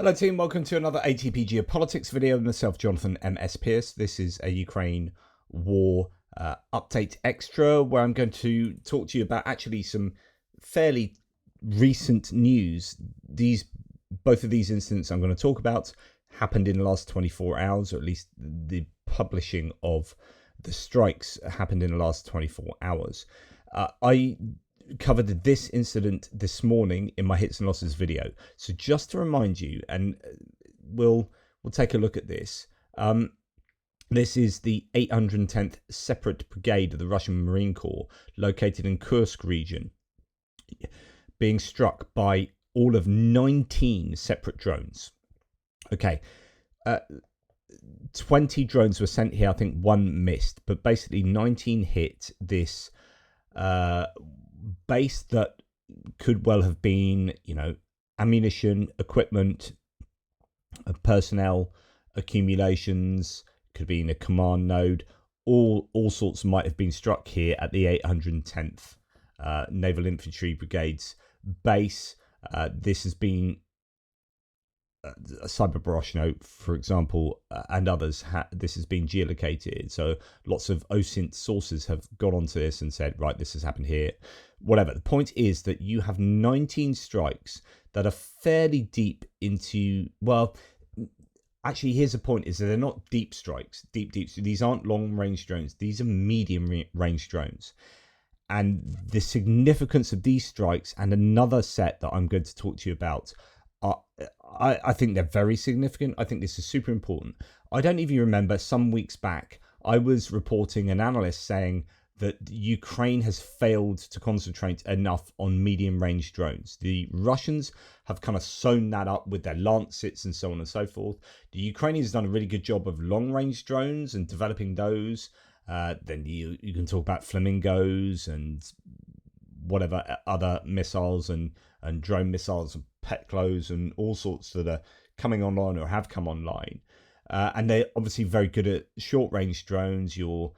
Hello team, welcome to another ATP Geopolitics video with myself, Jonathan MS Pearce. This is a Ukraine war update extra where I'm going to talk to you about actually some fairly recent news. Both of these incidents I'm going to talk about happened in the last 24 hours, or at least the publishing of the strikes happened in the last 24 hours. I covered this incident this morning in my hits and losses video. So just to remind you, and we'll take a look at this. This is the 810th Separate Brigade of the Russian Marine Corps, located in Kursk region, being struck by all of 19 separate drones. Okay, 20 drones were sent here. I think one missed, but basically 19 hit this base that could well have been, ammunition, equipment, personnel accumulations, could be in a command node. All sorts might have been struck here at the 810th Naval Infantry Brigade's base. This has been Cyber Baroshno, for example, and others. This has been geolocated, so lots of OSINT sources have got onto this and said, right, this has happened here. Whatever. The point is that you have 19 strikes that are fairly deep into, well, actually, here's the point: is that they're not deep strikes, deep. So these aren't long-range drones; these are medium-range drones. And the significance of these strikes, and another set that I'm going to talk to you about, I think they're very significant. I think this is super important. I don't even remember, some weeks back, I was reporting an analyst saying that Ukraine has failed to concentrate enough on medium-range drones. The Russians have kind of sewn that up with their Lancets and so on and so forth. The Ukrainians have done a really good job of long-range drones and developing those. Then you can talk about flamingos and whatever other missiles and drone missiles and petclos and all sorts that are coming online or have come online. And they're obviously very good at short-range drones. Your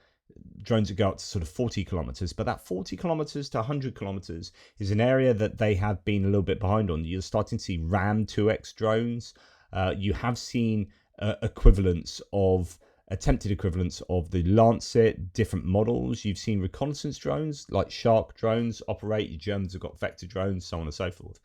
drones that go up to sort of 40 kilometers, but that 40 kilometers to 100 kilometers is an area that they have been a little bit behind on. You're starting to see Ram 2X drones. You have seen attempted equivalents of the Lancet, different models. You've seen reconnaissance drones like Shark drones operate. The Germans have got vector drones, so on and so forth.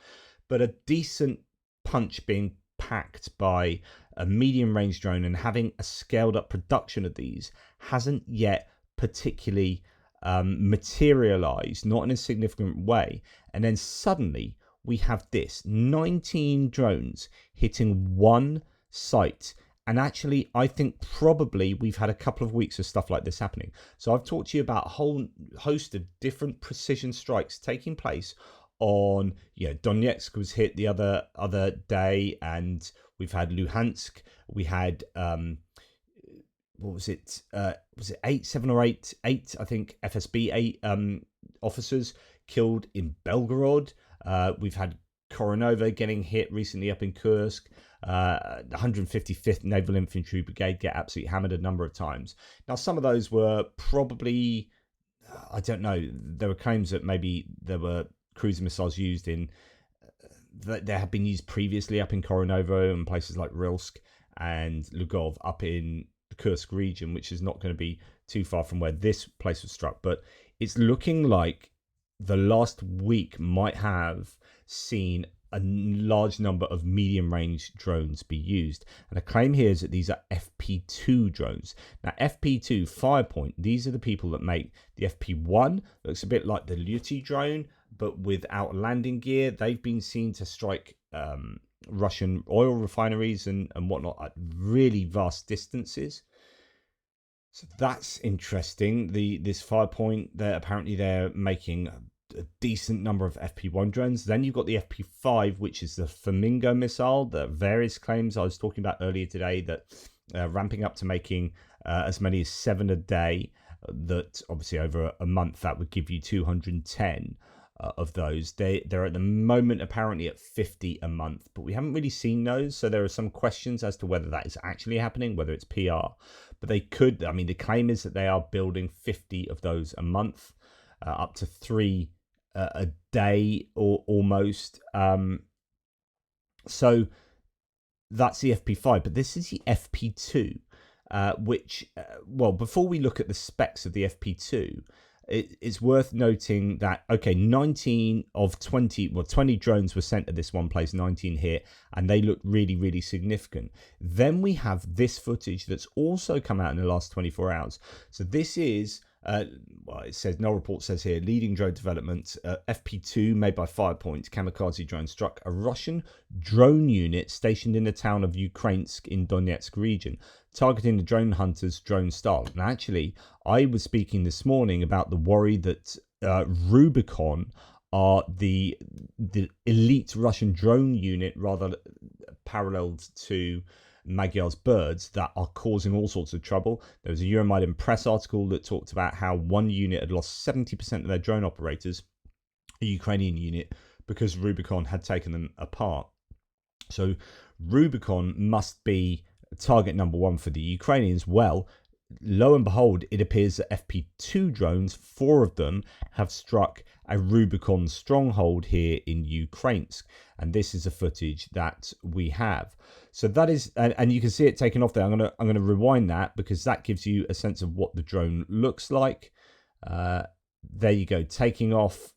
But a decent punch being packed by a medium range drone and having a scaled up production of these hasn't yet particularly materialized, not in a significant way. And then suddenly we have this 19 drones hitting one site. And actually, I think probably we've had a couple of weeks of stuff like this happening. So I've talked to you about a whole host of different precision strikes taking place on, Donetsk was hit the other day, and we've had Luhansk. We had what was it? Was it 7 or 8? I think FSB 8 officers killed in Belgorod. We've had Koronova getting hit recently up in Kursk. The 155th Naval Infantry Brigade get absolutely hammered a number of times. Now, some of those were probably, I don't know, there were claims that maybe there were cruiser missiles used that have been used previously up in Koronova and places like Rilsk and Lugov up in the Kursk region, which is not going to be too far from where this place was struck. But it's looking like the last week might have seen a large number of medium-range drones be used. And a claim here is that these are FP-2 drones. Now, FP-2, Firepoint, these are the people that make the FP-1. Looks a bit like the Luty drone, but without landing gear. They've been seen to strike Russian oil refineries and whatnot at really vast distances. So that's interesting. This Firepoint, they're making a decent number of FP-1 drones. Then you've got the FP-5, which is the Flamingo missile. The various claims I was talking about earlier today that ramping up to making as many as 7 a day. That obviously over a month that would give you 210 of those. They're at the moment apparently at 50 a month, but we haven't really seen those. So there are some questions as to whether that is actually happening, whether it's PR. But they could. I mean, the claim is that they are building 50 of those a month, up to 3 a day or almost. So that's the FP-5, but this is the FP-2, which, well, before we look at the specs of the FP-2, it's worth noting that, okay, 19 of 20, well, 20 drones were sent to this one place, 19 hit, and they look really, really significant. Then we have this footage that's also come out in the last 24 hours. So this is, well, it says, no report says here, leading drone development, FP-2 made by Firepoint, kamikaze drone struck a Russian drone unit stationed in the town of Ukrainsk in Donetsk region, targeting the drone hunter's drone style. And actually, I was speaking this morning about the worry that Rubicon are the elite Russian drone unit, rather paralleled to Magyar's birds, that are causing all sorts of trouble. There was a Euromaidan press article that talked about how one unit had lost 70% of their drone operators, a Ukrainian unit, because Rubicon had taken them apart. So Rubicon must be target number one for the Ukrainians. Well, lo and behold, it appears that FP-2 drones, 4 of them, have struck a Rubicon stronghold here in Ukrainsk. And this is the footage that we have. So that is, and you can see it taken off there. I'm gonna rewind that because that gives you a sense of what the drone looks like. There you go, taking off.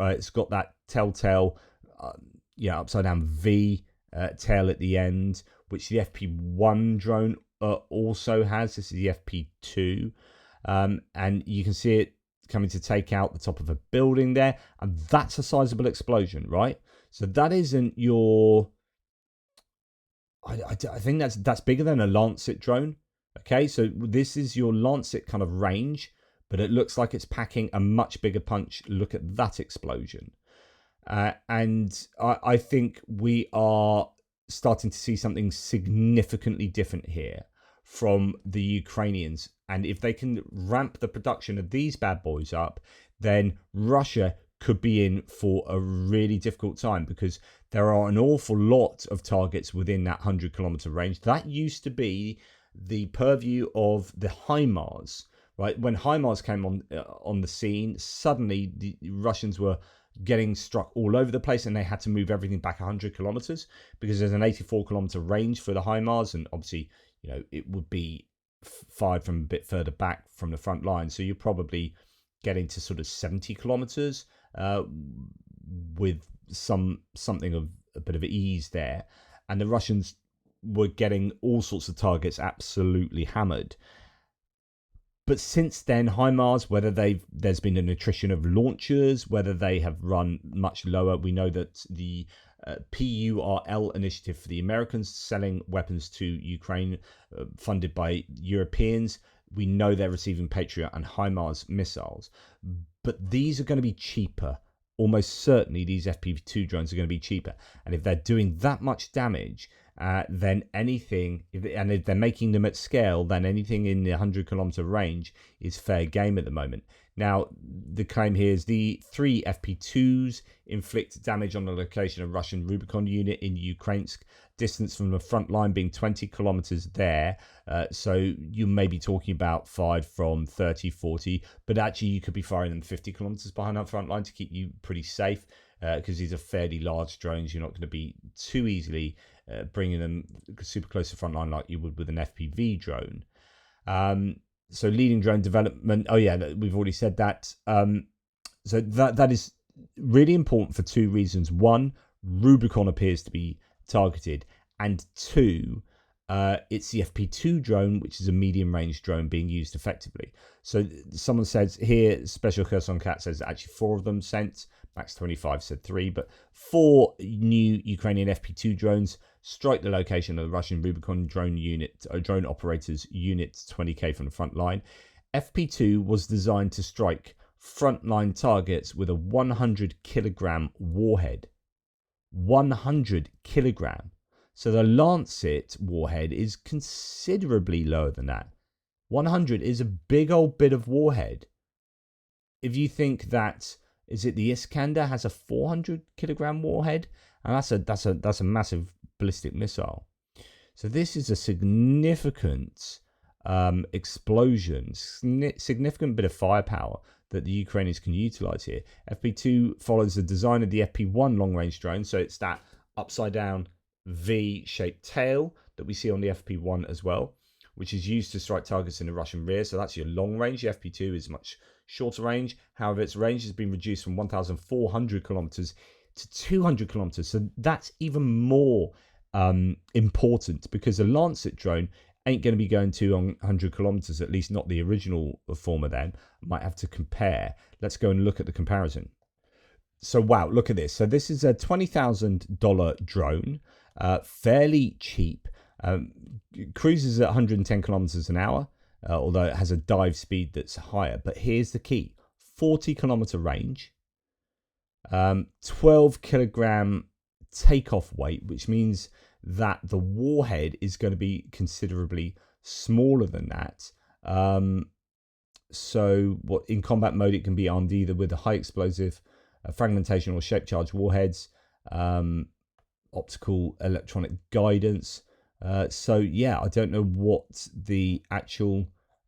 It's got that telltale, upside down V tail at the end, which the FP-1 drone also has. This is the FP-2, and you can see it coming to take out the top of a building there, and that's a sizable explosion, right? So that isn't your, I think that's bigger than a Lancet drone. Okay, so this is your Lancet kind of range, but it looks like it's packing a much bigger punch. Look at that explosion. And I think we are starting to see something significantly different here from the Ukrainians. And if they can ramp the production of these bad boys up, then Russia could be in for a really difficult time, because there are an awful lot of targets within that 100-kilometer range. That used to be the purview of the HIMARS, right? When HIMARS came on the scene, suddenly the Russians were getting struck all over the place, and they had to move everything back 100 kilometers because there's an 84-kilometer range for the HIMARS, and obviously, it would be fired from a bit further back from the front line. So you're probably getting to sort of 70 kilometers with something of a bit of ease there, and the Russians were getting all sorts of targets absolutely hammered. But since then, HIMARS, whether there's been an attrition of launchers, whether they have run much lower, we know that the PURL initiative for the Americans selling weapons to Ukraine, funded by Europeans, we know they're receiving Patriot and HIMARS missiles. But these are going to be cheaper. Almost certainly these FP-2 drones are going to be cheaper. And if they're doing that much damage, then anything, if they're making them at scale, then anything in the 100-kilometer range is fair game at the moment. Now, the claim here is the 3 FP-2s inflict damage on the location of Russian Rubicon unit in Ukrainsk, distance from the front line being 20 kilometers there. So you may be talking about fired from 30, 40, but actually you could be firing them 50 kilometers behind that front line to keep you pretty safe, because these are fairly large drones. You're not going to be too easily bringing them super close to front line like you would with an FPV drone. So leading drone development. Oh yeah, we've already said that. So that is really important for 2 reasons. 1, Rubicon appears to be targeted, and 2, it's the FP-2 drone, which is a medium range drone being used effectively. So someone says here, Special Kherson Cat says actually 4 of them sent. Max 25 said 3, but 4 new Ukrainian FP-2 drones strike the location of the Russian Rubicon drone unit, drone operators unit 20k from the front line. FP-2 was designed to strike frontline targets with a 100 kilogram warhead. 100 kilogram. So the Lancet warhead is considerably lower than that. 100 is a big old bit of warhead. If you think that, is it the Iskander has a 400 kilogram warhead, and that's a massive ballistic missile. So this is a significant explosion, significant bit of firepower that the Ukrainians can utilize here. FP-2 follows the design of the FP-1 long-range drone, so it's that upside down V-shaped tail that we see on the FP-1 as well, which is used to strike targets in the Russian rear. So that's your long range. The FP-2 is much shorter range. However, its range has been reduced from 1,400 kilometers to 200 kilometers. So that's even more important, because a Lancet drone ain't going to be going 200 kilometers, at least not the original form of them. I might have to compare. Let's go and look at the comparison. So wow, look at this. So this is a $20,000 drone, fairly cheap. Cruises at 110 kilometers an hour, although it has a dive speed that's higher. But here's the key: 40 kilometer range, 12 kilogram takeoff weight, which means that the warhead is going to be considerably smaller than that. So what in combat mode, it can be armed either with a high explosive, fragmentation or shape charge warheads, optical electronic guidance. So yeah, I don't know what the actual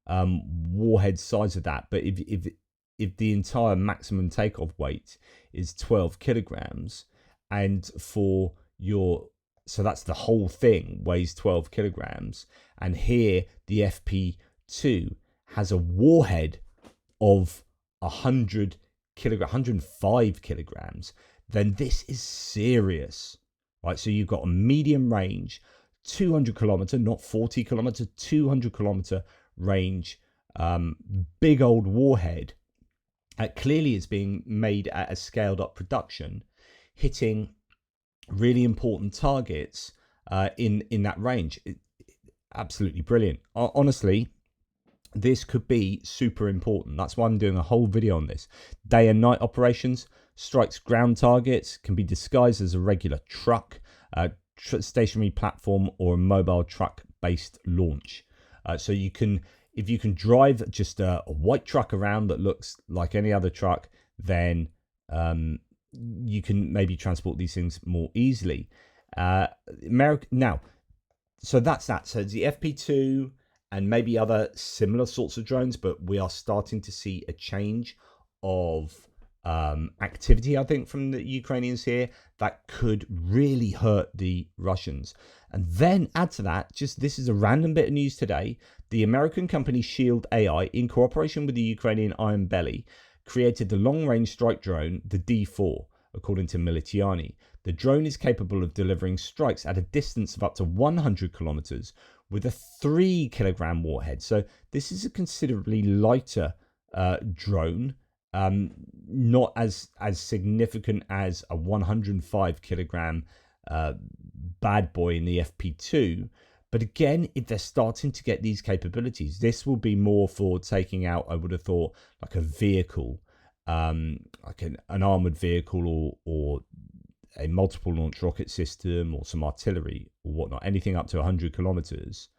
warhead size of that, but if the entire maximum takeoff weight is 12 kilograms, and for your, so that's the whole thing weighs 12 kilograms, and here the FP-2 has a warhead of 105 kilograms, then this is serious, right? So you've got a medium range, 200 kilometer, not 40 kilometer, 200 kilometer range, big old warhead. Clearly it's being made at a scaled up production, hitting really important targets in that range. Absolutely brilliant. Honestly, this could be super important. That's why I'm doing a whole video on this. Day and night operations, strikes ground targets, can be disguised as a regular truck, stationary platform, or a mobile truck based launch. So you can, if you can drive just a white truck around that looks like any other truck, then you can maybe transport these things more easily. Now, so that's that. So it's the FP-2 and maybe other similar sorts of drones, but we are starting to see a change of activity, I think, from the Ukrainians here that could really hurt the Russians. And then add to that, just this is a random bit of news today, the American company Shield AI, in cooperation with the Ukrainian Iron Belly, created the long-range strike drone, the D4, according to Militiani. The drone is capable of delivering strikes at a distance of up to 100 kilometers with a 3 kilogram warhead. So this is a considerably lighter drone, not as significant as a 105 kilogram bad boy in the FP-2. But again, if they're starting to get these capabilities, this will be more for taking out, I would have thought, like a vehicle, like an armored vehicle, or a multiple launch rocket system, or some artillery or whatnot, anything up to 100 kilometers.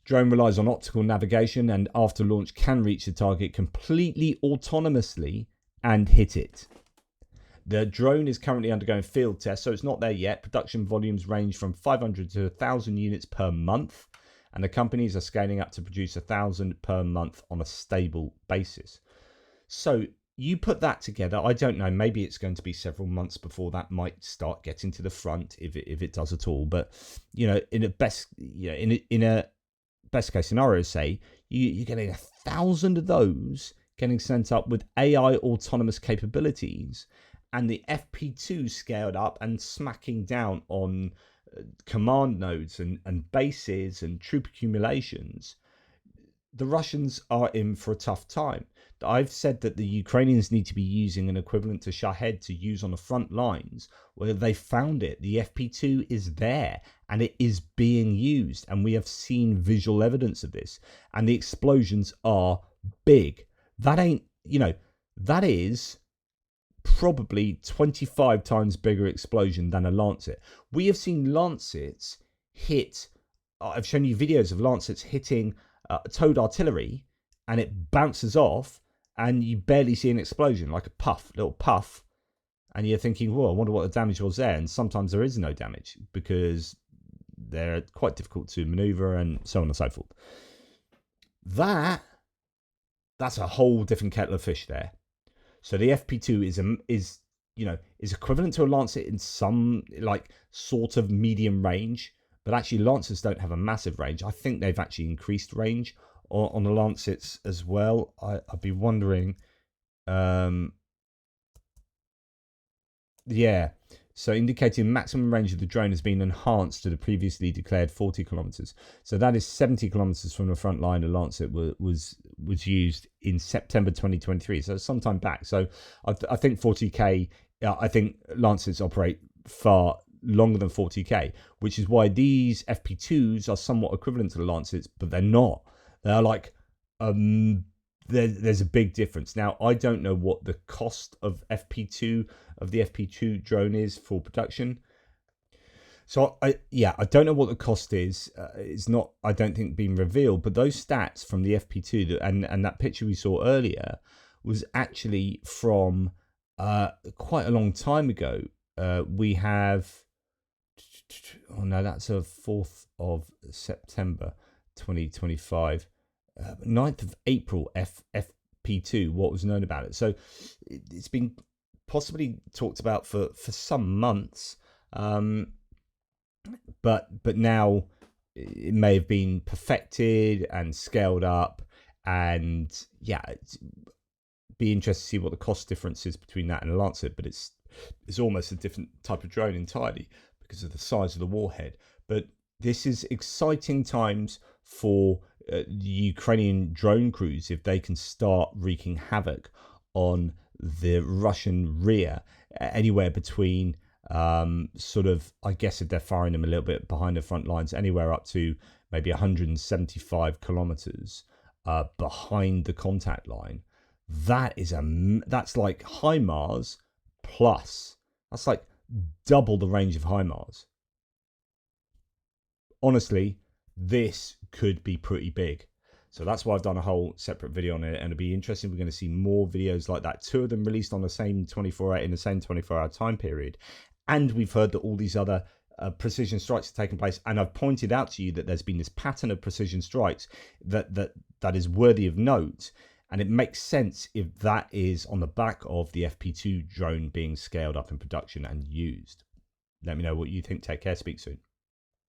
Drone relies on optical navigation, and after launch can reach the target completely autonomously and hit it. The drone is currently undergoing field tests, so it's not there yet. Production volumes range from 500 to 1,000 units per month, and the companies are scaling up to produce 1,000 per month on a stable basis. So you put that together, I don't know, maybe it's going to be several months before that might start getting to the front, if it does at all. But you know, in a best case scenario, say you're getting 1,000 of those getting sent up with AI autonomous capabilities, and the FP-2 scaled up and smacking down on command nodes and bases and troop accumulations. The Russians are in for a tough time. I've said that the Ukrainians need to be using an equivalent to Shahed to use on the front lines. Well, they found it. The FP-2 is there and it is being used, and we have seen visual evidence of this, and the explosions are big. That ain't, that is probably 25 times bigger explosion than a Lancet. We have seen Lancets hit, I've shown you videos of Lancets hitting towed artillery, and it bounces off and you barely see an explosion, like a little puff, and you're thinking, well, I wonder what the damage was there. And sometimes there is no damage because they're quite difficult to maneuver and so on and so forth. That's a whole different kettle of fish there. So the FP-2 is is equivalent to a Lancet in some like sort of medium range, but actually Lancets don't have a massive range. I think they've actually increased range on the Lancets as well. I'd be wondering. Yeah. So indicating maximum range of the drone has been enhanced to the previously declared 40 kilometers. So that is 70 kilometers from the front line. A Lancet was used in September 2023. So some time back. So I think 40K, I think Lancets operate far longer than 40K, which is why these FP2s are somewhat equivalent to the Lancets, but they're not. They're like, there's a big difference. Now, I don't know what the cost of the FP2 drone is for production. So I don't know what the cost is. It's not, I don't think, being revealed. But those stats from the FP2 and that picture we saw earlier was actually from quite a long time ago. We have, that's a 4th of September 2025. 9th of April, FP2, what was known about it. So it's been possibly talked about for some months, but now it may have been perfected and scaled up, and be interested to see what the cost difference is between that and a Lancet. But it's almost a different type of drone entirely because of the size of the warhead. But this is exciting times for the Ukrainian drone crews if they can start wreaking havoc on the Russian rear, anywhere between sort of, I guess if they're firing them a little bit behind the front lines, anywhere up to maybe 175 kilometers behind the contact line. That's like HIMARS plus. That's like double the range of HIMARS. Honestly, this could be pretty big. So that's why I've done a whole separate video on it, and it'll be interesting. We're going to see more videos like that. 2 of them released on the same 24-hour time period. And we've heard that all these other precision strikes are taking place. And I've pointed out to you that there's been this pattern of precision strikes that is worthy of note. And it makes sense if that is on the back of the FP2 drone being scaled up in production and used. Let me know what you think. Take care. Speak soon.